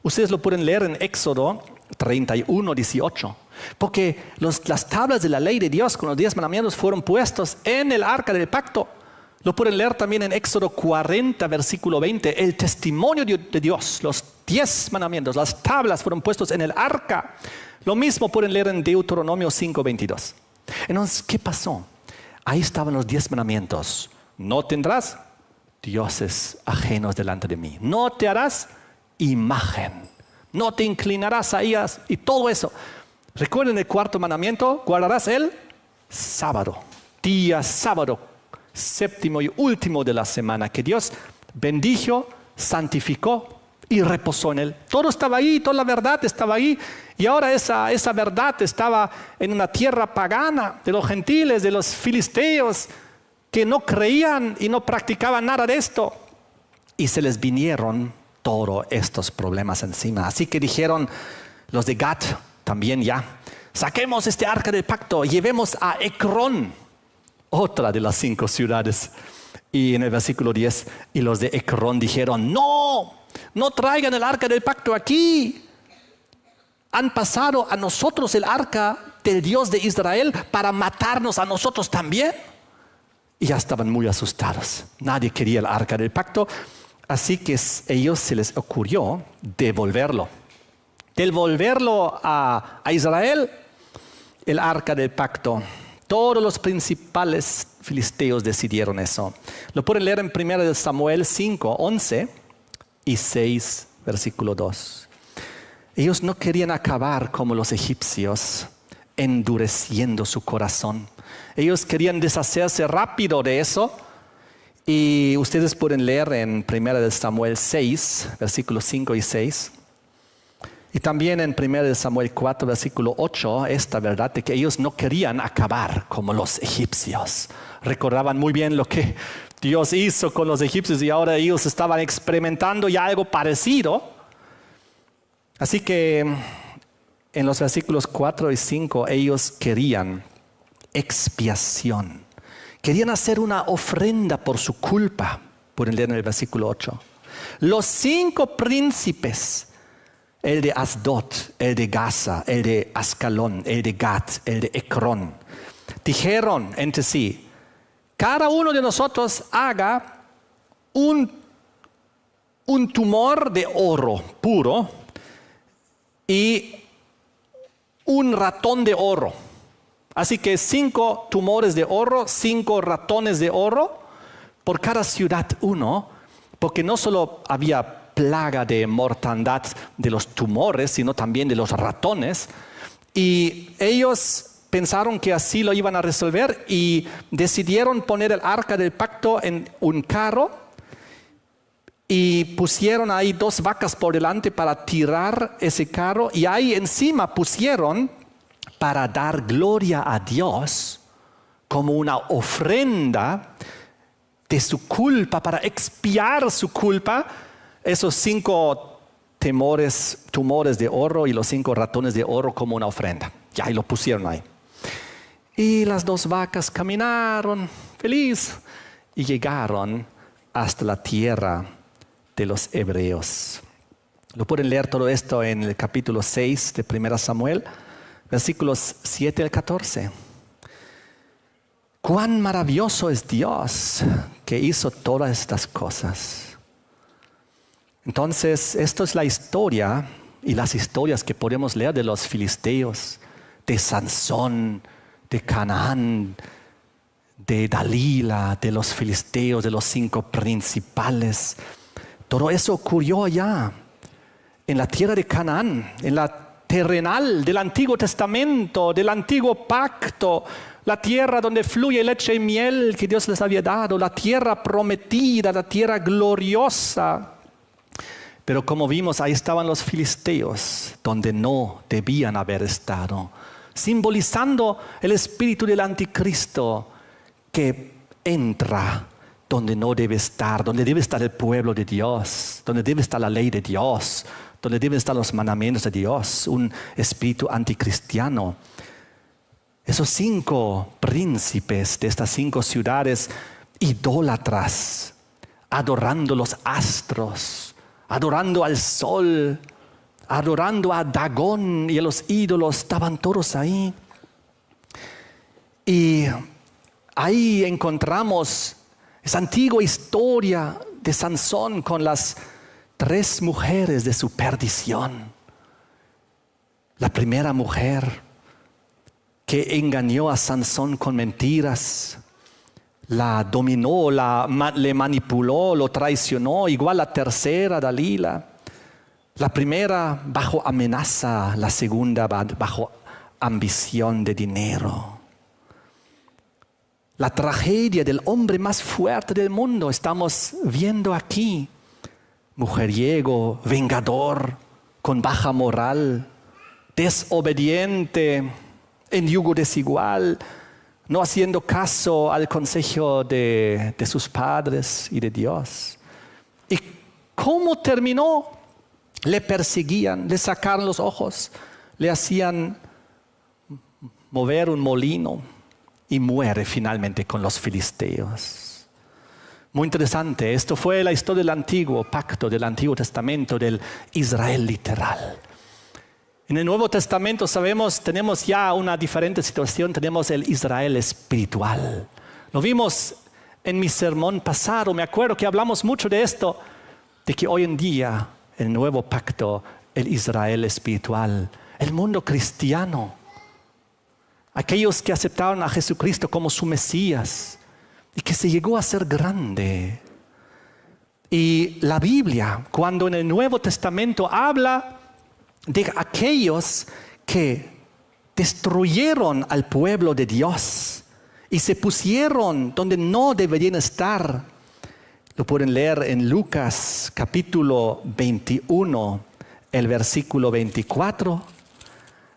Ustedes lo pueden leer en Éxodo 31, 18. Porque las tablas de la ley de Dios con los 10 mandamientos fueron puestos en el arca del pacto. Lo pueden leer también en Éxodo 40, versículo 20. El testimonio de Dios, los 10 mandamientos, las tablas fueron puestos en el arca. Lo mismo pueden leer en Deuteronomio 5, 22. Entonces, ¿qué pasó? Ahí estaban los 10 mandamientos. No tendrás dioses ajenos delante de mí. No te harás imagen. No te inclinarás a ellas y todo eso. Recuerden el 4.º mandamiento. Guardarás el sábado. Día sábado, 7º y último de la semana, que Dios bendijo, santificó y reposó en él. Todo estaba ahí, toda la verdad estaba ahí. Y ahora esa verdad estaba en una tierra pagana de los gentiles, de los filisteos, que no creían y no practicaban nada de esto. Y se les vinieron todos estos problemas encima. Así que dijeron los de Gat también, ya, saquemos este arca del pacto, llevemos a Ecrón, otra de las 5 ciudades. Y en el versículo 10, y los de Ecrón dijeron, no traigan el arca del pacto aquí. Han pasado a nosotros el arca del Dios de Israel para matarnos a nosotros también. Y ya estaban muy asustados. Nadie quería el arca del pacto. Así que a ellos se les ocurrió devolverlo a Israel, el arca del pacto. Todos los principales filisteos decidieron eso. Lo pueden leer en 1 Samuel 5, 11 y 6, versículo 2. Ellos no querían acabar como los egipcios, endureciendo su corazón. Ellos querían deshacerse rápido de eso. Y ustedes pueden leer en 1 Samuel 6, versículos 5 y 6. Y también en 1 Samuel 4, versículo 8, esta verdad de que ellos no querían acabar como los egipcios. Recordaban muy bien lo que Dios hizo con los egipcios y ahora ellos estaban experimentando ya algo parecido. Así que en los versículos 4 y 5 ellos querían expiación. Querían hacer una ofrenda por su culpa. Pueden leer en el versículo 8. Los 5 príncipes, el de Asdod, el de Gaza, el de Ascalón, el de Gat, el de Ecrón, dijeron entre sí, cada uno de nosotros haga un un tumor de oro puro y un ratón de oro. Así que 5 tumores de oro, 5 ratones de oro, por cada ciudad uno, porque no solo había plaga de mortandad de los tumores, sino también de los ratones. Y ellos pensaron que así lo iban a resolver y decidieron poner el arca del pacto en un carro y pusieron ahí 2 vacas por delante para tirar ese carro, y ahí encima pusieron, para dar gloria a Dios, como una ofrenda de su culpa, para expiar su culpa, esos 5 tumores de oro y los 5 ratones de oro como una ofrenda. Ya, y lo pusieron ahí. Y las 2 vacas caminaron feliz y llegaron hasta la tierra de los hebreos. Lo pueden leer todo esto en el capítulo 6 de 1 Samuel, versículos 7 al 14. Cuán maravilloso es Dios que hizo todas estas cosas. Entonces, esto es la historia y las historias que podemos leer de los filisteos, de Sansón, de Canaán, de Dalila, de los filisteos, de los 5 principales. Todo eso ocurrió allá, en la tierra de Canaán, en la terrenal del Antiguo Testamento, del Antiguo Pacto, la tierra donde fluye leche y miel que Dios les había dado, la tierra prometida, la tierra gloriosa. Pero como vimos, ahí estaban los filisteos, donde no debían haber estado, simbolizando el espíritu del anticristo que entra donde no debe estar, donde debe estar el pueblo de Dios, donde debe estar la ley de Dios, donde deben estar los mandamientos de Dios, un espíritu anticristiano. Esos 5 príncipes de estas 5 ciudades idólatras, adorando los astros, adorando al sol, adorando a Dagón y a los ídolos, estaban todos ahí. Y ahí encontramos esa antigua historia de Sansón con las 3 mujeres de su perdición. La primera mujer que engañó a Sansón con mentiras, la dominó, le manipuló, lo traicionó. Igual la tercera, Dalila. La primera bajo amenaza, la segunda bajo ambición de dinero. La tragedia del hombre más fuerte del mundo estamos viendo aquí. Mujeriego, vengador, con baja moral, desobediente, en yugo desigual, no haciendo caso al consejo de sus padres y de Dios. ¿Y cómo terminó? Le perseguían, le sacaron los ojos, le hacían mover un molino y muere finalmente con los filisteos. Muy interesante, esto fue la historia del antiguo pacto, del Antiguo Testamento, del Israel literal. En el Nuevo Testamento tenemos ya una diferente situación, tenemos el Israel espiritual. Lo vimos en mi sermón pasado, me acuerdo que hablamos mucho de esto, de que hoy en día el nuevo pacto, el Israel espiritual, el mundo cristiano, aquellos que aceptaron a Jesucristo como su Mesías y que se llegó a ser grande. Y la Biblia, cuando en el Nuevo Testamento habla de aquellos que destruyeron al pueblo de Dios y se pusieron donde no deberían estar. Lo pueden leer en Lucas capítulo 21, el versículo 24.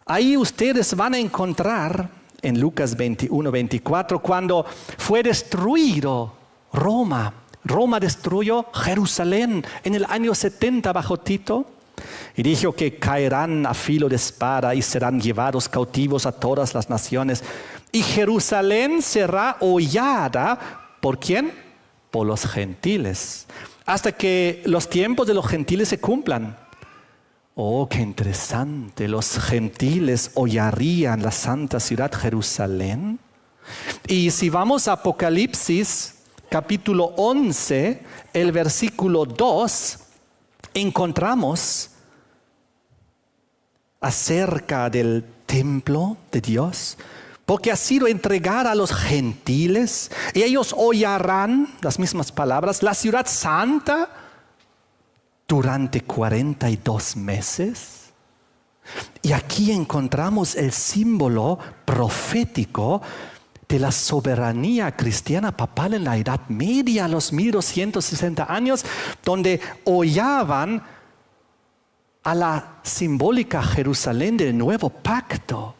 Ahí ustedes van a encontrar en Lucas 21, 24, cuando fue destruido Roma. Roma destruyó Jerusalén en el año 70 bajo Tito. Y dijo que caerán a filo de espada y serán llevados cautivos a todas las naciones. Y Jerusalén será hollada, ¿por quién? Por los gentiles. Hasta que los tiempos de los gentiles se cumplan. Oh, qué interesante. Los gentiles hollarían la santa ciudad Jerusalén. Y si vamos a Apocalipsis, capítulo 11, el versículo 2, encontramos acerca del templo de Dios, porque ha sido entregada a los gentiles, y ellos hollarán, las mismas palabras, la ciudad santa durante 42 meses. Y aquí encontramos el símbolo profético de la soberanía cristiana papal en la Edad Media, a los 1260 años, donde hollaban a la simbólica Jerusalén del nuevo pacto.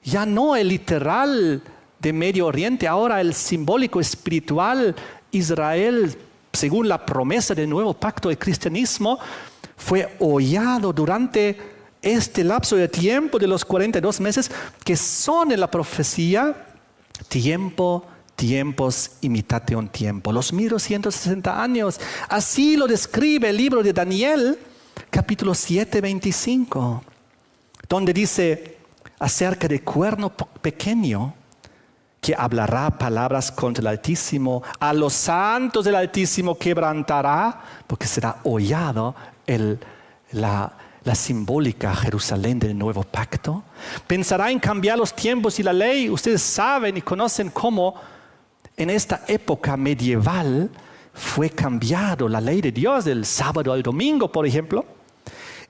Ya no el literal de Medio Oriente, ahora el simbólico espiritual Israel, según la promesa del nuevo pacto del cristianismo, fue hollado durante este lapso de tiempo de los 42 meses, que son en la profecía tiempos imitation tiempo, los 1260 años. Así lo describe el libro de Daniel, capítulo 7, 25, donde dice acerca del cuerno pequeño que hablará palabras contra el Altísimo, a los santos del Altísimo quebrantará, porque será hollado la simbólica Jerusalén del nuevo pacto. Pensará en cambiar los tiempos y la ley. Ustedes saben y conocen cómo en esta época medieval fue cambiado la ley de Dios del sábado al domingo, por ejemplo.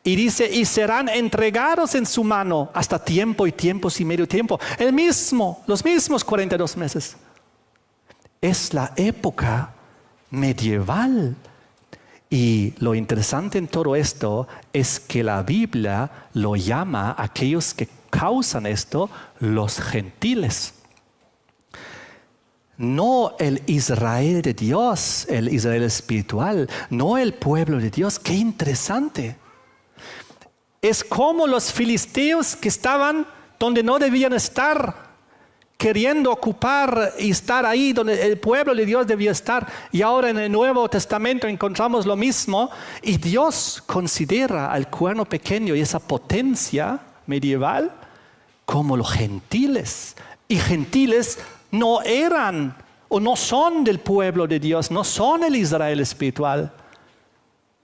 Y dice, y serán entregados en su mano hasta tiempo y tiempos y medio tiempo. Los mismos 42 meses. Es la época medieval. Y lo interesante en todo esto es que la Biblia lo llama a aquellos que causan esto los gentiles. No el Israel de Dios, el Israel espiritual, no el pueblo de Dios. ¡Qué interesante! Es como los filisteos que estaban donde no debían estar, queriendo ocupar y estar ahí donde el pueblo de Dios debía estar. Y ahora en el Nuevo Testamento encontramos lo mismo. Y Dios considera al cuerno pequeño y esa potencia medieval como los gentiles. Y gentiles no eran o no son del pueblo de Dios, no son el Israel espiritual.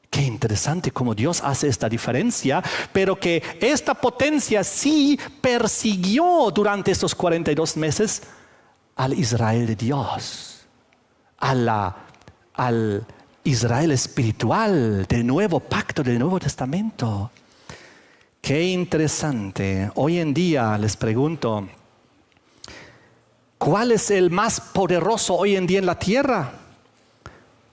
Qué interesante cómo Dios hace esta diferencia, pero que esta potencia sí persiguió durante estos 42 meses al Israel de Dios, al Israel espiritual del nuevo pacto, del Nuevo Testamento. Qué interesante. Hoy en día les pregunto, ¿cuál es el más poderoso hoy en día en la tierra?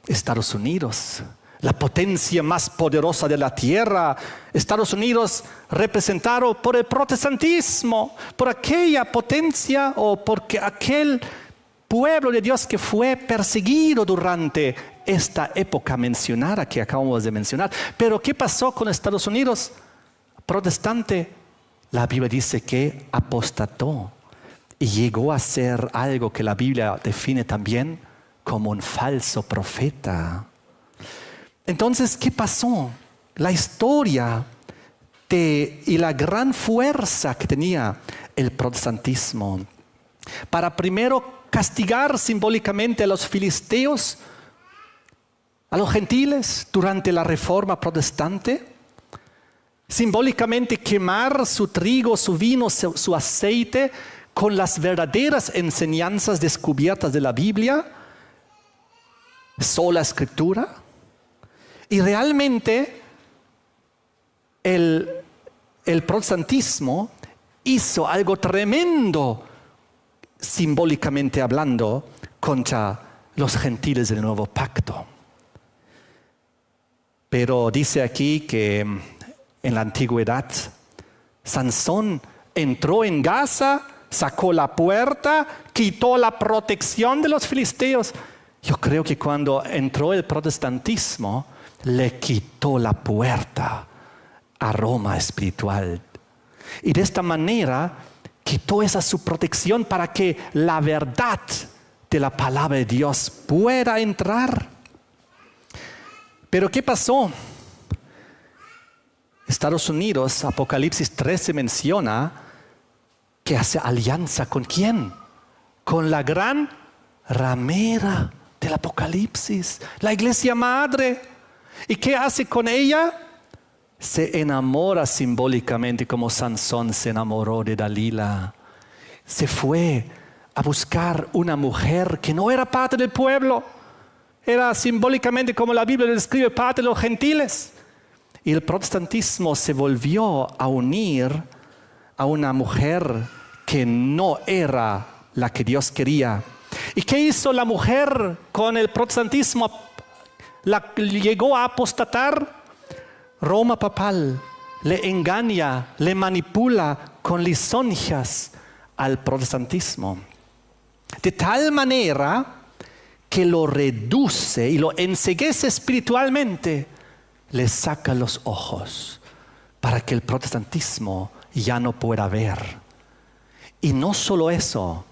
Estados Unidos. La potencia más poderosa de la tierra, Estados Unidos, representado por el protestantismo, por aquella potencia o por aquel pueblo de Dios que fue perseguido durante esta época mencionada que acabamos de mencionar. Pero ¿qué pasó con Estados Unidos? Protestante, la Biblia dice que apostató y llegó a ser algo que la Biblia define también como un falso profeta. Entonces, ¿qué pasó? La historia y la gran fuerza que tenía el protestantismo para primero castigar simbólicamente a los filisteos, a los gentiles durante la Reforma protestante, simbólicamente quemar su trigo, su vino, su aceite con las verdaderas enseñanzas descubiertas de la Biblia, sola escritura. Y realmente el protestantismo hizo algo tremendo, simbólicamente hablando, contra los gentiles del nuevo pacto. Pero dice aquí que en la antigüedad, Sansón entró en Gaza, sacó la puerta, quitó la protección de los filisteos. Yo creo que cuando entró el protestantismo, le quitó la puerta a Roma espiritual. Y de esta manera quitó esa su protección para que la verdad de la palabra de Dios pueda entrar. Pero ¿qué pasó? Estados Unidos, Apocalipsis 13 menciona que hace alianza ¿con quién? Con la gran ramera del Apocalipsis, la iglesia madre. ¿Y qué hace con ella? Se enamora simbólicamente como Sansón se enamoró de Dalila. Se fue a buscar una mujer que no era parte del pueblo. Era simbólicamente, como la Biblia describe, parte de los gentiles. Y el protestantismo se volvió a unir a una mujer que no era la que Dios quería. ¿Y qué hizo la mujer con el protestantismo? Llegó a apostatar. Roma papal le engaña, le manipula con lisonjas al protestantismo. De tal manera que lo reduce y lo enceguece espiritualmente, le saca los ojos para que el protestantismo ya no pueda ver. Y no solo eso,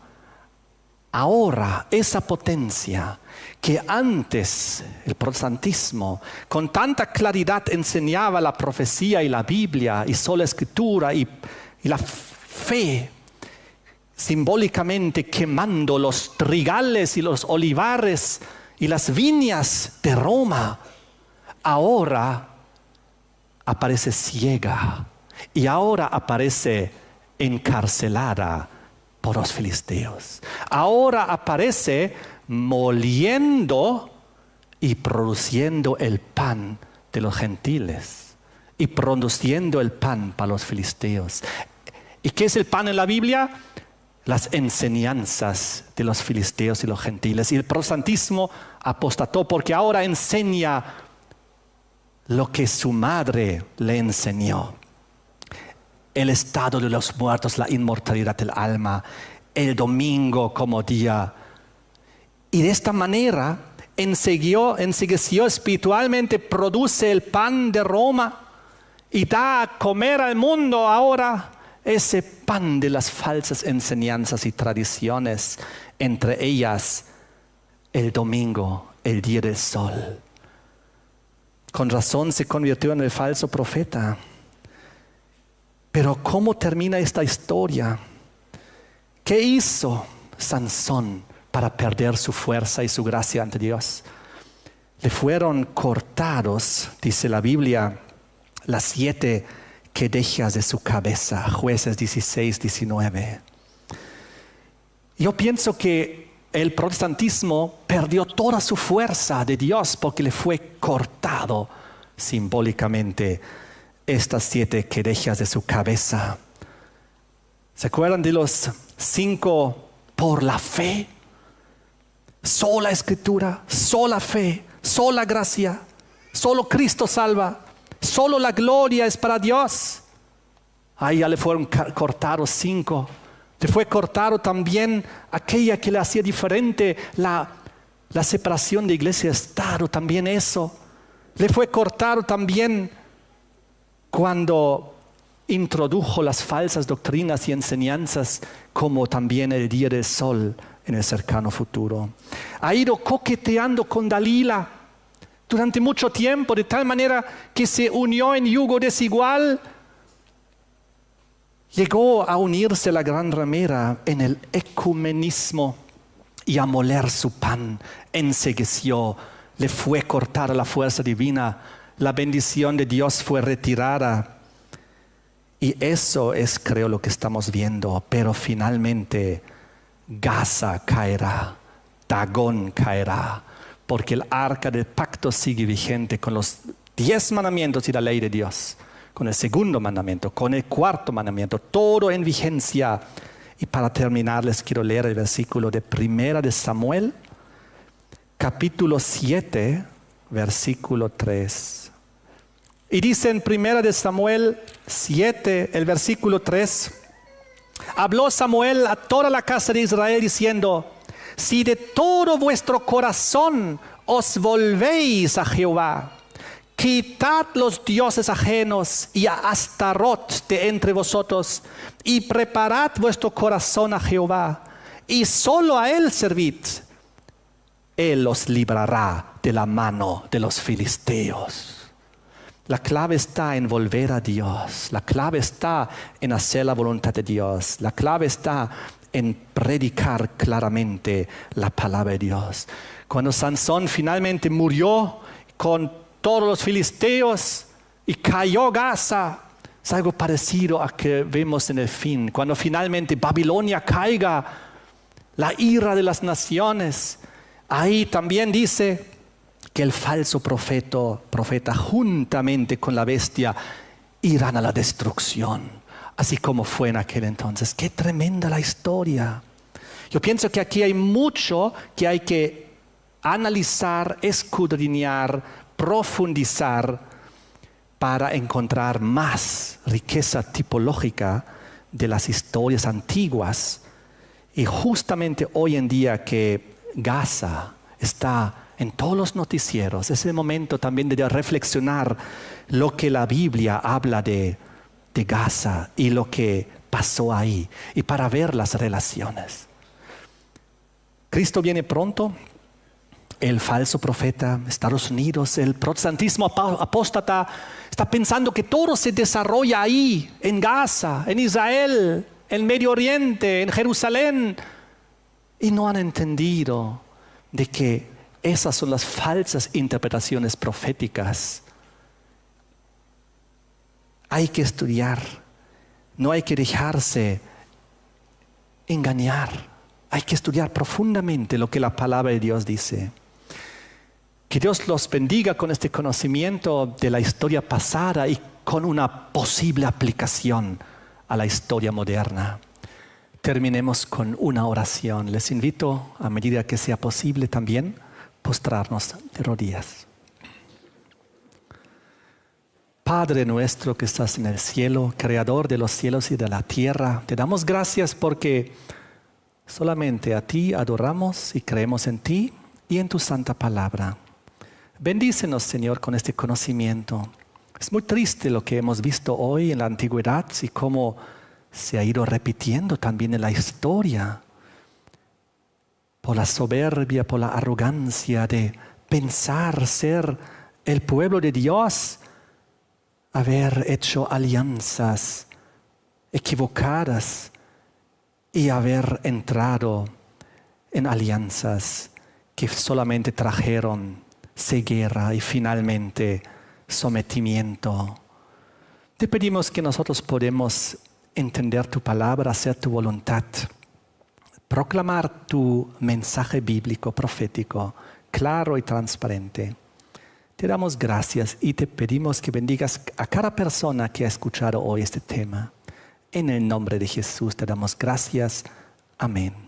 ahora esa potencia que antes el protestantismo con tanta claridad enseñaba la profecía y la Biblia y sola escritura y la fe, simbólicamente quemando los trigales y los olivares y las viñas de Roma, ahora aparece ciega y ahora aparece encarcelada por los filisteos. Ahora aparece moliendo y produciendo el pan de los gentiles y produciendo el pan para los filisteos. ¿Y qué es el pan en la Biblia? Las enseñanzas de los filisteos y los gentiles. Y el protestantismo apostató porque ahora enseña lo que su madre le enseñó. El estado de los muertos, la inmortalidad del alma, el domingo como día. Y de esta manera ensegueció espiritualmente, produce el pan de Roma y da a comer al mundo ahora ese pan de las falsas enseñanzas y tradiciones, entre ellas el domingo, el día del sol. Con razón se convirtió en el falso profeta. Pero ¿cómo termina esta historia? ¿Qué hizo Sansón para perder su fuerza y su gracia ante Dios? Le fueron cortados, dice la Biblia, las 7 quedejas de su cabeza, Jueces 16, 19. Yo pienso que el protestantismo perdió toda su fuerza de Dios porque le fue cortado simbólicamente estas 7 quedejas de su cabeza. ¿Se acuerdan de los 5 por la fe? Sola escritura, sola fe, sola gracia, solo Cristo salva, solo la gloria es para Dios. Ahí ya le fueron cortados 5. Le fue cortado también aquella que le hacía diferente la separación de iglesia y Estado, también eso. Le fue cortado también cuando introdujo las falsas doctrinas y enseñanzas, como también el día del sol en el cercano futuro. Ha ido coqueteando con Dalila durante mucho tiempo, de tal manera que se unió en yugo desigual. Llegó a unirse a la gran ramera en el ecumenismo y a moler su pan, encegueció, le fue cortada la fuerza divina, la bendición de Dios fue retirada. Y eso es, creo, lo que estamos viendo. Pero finalmente Gaza caerá, Dagón caerá, porque el arca del pacto sigue vigente con los 10 mandamientos y la ley de Dios, con el segundo mandamiento, con el cuarto mandamiento, todo en vigencia. Y para terminar les quiero leer el versículo de 1 de Samuel, capítulo 7, versículo 3. Y dice en 1 de Samuel 7, el versículo 3, habló Samuel a toda la casa de Israel diciendo: si de todo vuestro corazón os volvéis a Jehová, quitad los dioses ajenos y a Astarot de entre vosotros, y preparad vuestro corazón a Jehová, y solo a él servid, él os librará de la mano de los filisteos. La clave está en volver a Dios. La clave está en hacer la voluntad de Dios. La clave está en predicar claramente la palabra de Dios. Cuando Sansón finalmente murió con todos los filisteos y cayó Gaza. Es algo parecido a que vemos en el fin, cuando finalmente Babilonia caiga, la ira de las naciones. Ahí también dice que el falso profeta juntamente con la bestia irán a la destrucción, así como fue en aquel entonces. ¡Qué tremenda la historia! Yo pienso que aquí hay mucho que hay que analizar, escudriñar, profundizar para encontrar más riqueza tipológica de las historias antiguas. Y justamente hoy en día que Gaza está en todos los noticieros, es el momento también de reflexionar lo que la Biblia habla de Gaza y lo que pasó ahí, y para ver las relaciones. Cristo viene pronto. El falso profeta, Estados Unidos, el protestantismo apóstata está pensando que todo se desarrolla ahí, en Gaza, en Israel, en Medio Oriente, en Jerusalén. Y no han entendido de que esas son las falsas interpretaciones proféticas. Hay que estudiar, no hay que dejarse engañar. Hay que estudiar profundamente lo que la palabra de Dios dice. Que Dios los bendiga con este conocimiento de la historia pasada y con una posible aplicación a la historia moderna. Terminemos con una oración. Les invito, a medida que sea posible también, postrarnos de rodillas. Padre nuestro que estás en el cielo, creador de los cielos y de la tierra, te damos gracias porque solamente a ti adoramos y creemos en ti y en tu santa palabra. Bendícenos, Señor, con este conocimiento. Es muy triste lo que hemos visto hoy en la antigüedad y cómo se ha ido repitiendo también en la historia. Por la soberbia, por la arrogancia de pensar ser el pueblo de Dios, haber hecho alianzas equivocadas y haber entrado en alianzas que solamente trajeron ceguera y finalmente sometimiento. Te pedimos que nosotros podemos entender tu palabra, hacer tu voluntad, proclamar tu mensaje bíblico, profético, claro y transparente. Te damos gracias y te pedimos que bendigas a cada persona que ha escuchado hoy este tema. En el nombre de Jesús te damos gracias. Amén.